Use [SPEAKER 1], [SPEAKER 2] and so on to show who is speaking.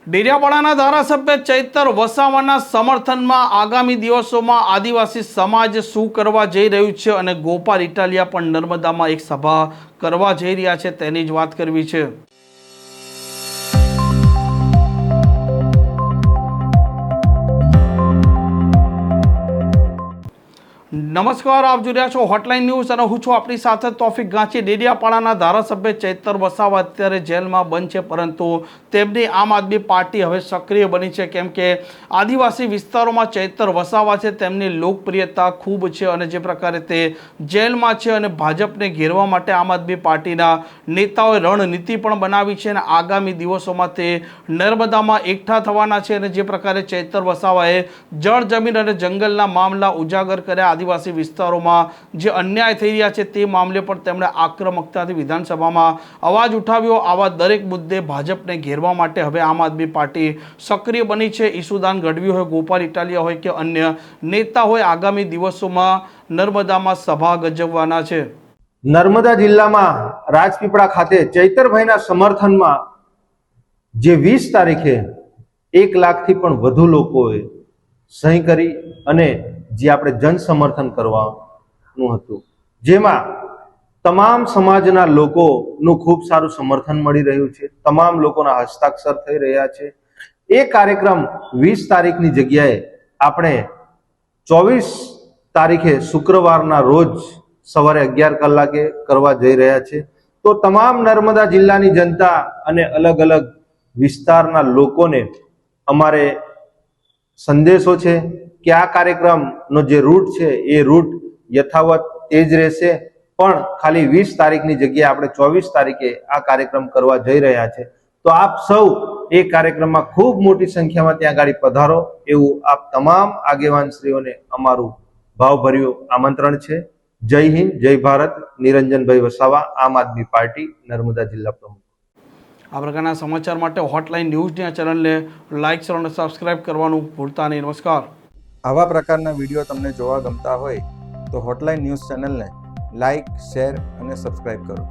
[SPEAKER 1] ડેડિયાપાડાના ધારાસભ્ય ચૈતર વસાવાના સમર્થનમાં આગામી દિવસોમાં આદિવાસી સમાજ શું કરવા જઈ રહ્યું છે અને ગોપાલ ઇટાલિયા પણ નર્મદામાં એક સભા કરવા જઈ રહ્યા છે તેની જ વાત કરવી છે। નમસ્કાર, આપ જોઈ રહ્યા છો હોટલાઇન ન્યૂઝ અને હું છું આપણી સાથે તોફિક ગાંચી। ડેડિયાપાડાના ધારાસભ્ય ચૈતર વસાવા અત્યારે જેલમાં બંધ છે, પરંતુ તેમની આમ આદમી પાર્ટી હવે સક્રિય બની છે, કેમ કે આદિવાસી વિસ્તારોમાં ચૈતર વસાવા છે તેમની લોકપ્રિયતા ખૂબ છે અને જે પ્રકારે તે જેલમાં છે અને ભાજપને ઘેરવા માટે આમ આદમી પાર્ટીના નેતાઓએ રણનીતિ પણ બનાવી છે અને આગામી દિવસોમાં તે નર્મદામાં એકઠા થવાના છે અને જે પ્રકારે ચૈતર વસાવાએ જળ જમીન અને જંગલના મામલા ઉજાગર કર્યા, આદિવાસી વિસ્તારોમાં જે અન્યાય થઈ રહ્યા છે તે મામલે પણ તેમણે આક્રમકતાથી વિધાનસભામાં અવાજ ઉઠાવ્યો। આવા દરેક મુદ્દે ભાજપને ઘેરવા માટે હવે આમ આદમી પાર્ટી સક્રિય બની છે। ઈસુદાન ગઢવી હોય, ગોપાલ ઇટાલિયા હોય કે અન્ય નેતા હોય, આગામી દિવસોમાં નર્મદામાં સભા ગજવવાના છે।
[SPEAKER 2] નર્મદા જિલ્લામાં રાજપીપળા ખાતે ચૈતરભાઈના સમર્થનમાં જે 20 તારીખે 1 લાખથી પણ વધુ લોકોએ સહી કરી અને જે આપણે જન સમર્થન કરવાનું હતું, જેમાં તમામ સમાજના લોકોનું ખૂબ સારું સમર્થન મળી રહ્યું છે, તમામ લોકોના હસ્તાક્ષર થઈ રહ્યા છે। એ કાર્યક્રમ 20 તારીખની જગ્યાએ આપણે 24 તારીખે શુક્રવારના રોજ સવારે 11 કલાકે કરવા જઈ રહ્યા છે। તો તમામ નર્મદા જિલ્લાની જનતા અને અલગ અલગ વિસ્તારના લોકોને અમારે સંદેશો છે કે આ કાર્યક્રમનો જે રૂટ છે એ રૂટ યથાવત એ જ રહેશે, પણ ખાલી 20 તારીખની જગ્યાએ આપણે 24 તારીખે આ કાર્યક્રમ કરવા જઈ રહ્યા છે। તો આપ સૌ એ કાર્યક્રમમાં ખૂબ મોટી સંખ્યામાં ત્યાં આગળ પધારો એવું આપ તમામ આગેવાનશ્રીઓને અમારું ભાવભર્યું આમંત્રણ છે। જય હિન્દ, જય ભારત। નિરંજનભાઈ વસાવા, આમ આદમી પાર્ટી, નર્મદા જિલ્લા પ્રમુખ।
[SPEAKER 1] આ પ્રકારના સમાચાર માટે હોટલાઇન ન્યૂઝની આ ચેનલને લાઇક, શેર અને સબસ્ક્રાઇબ કરવાનું ભૂલતા નહીં। નમસ્કાર।
[SPEAKER 3] આવા પ્રકારના વિડીયો તમને જોવા ગમતા હોય તો હોટલાઇન ન્યૂઝ ચેનલને લાઇક, શેર અને સબસ્ક્રાઇબ કરો।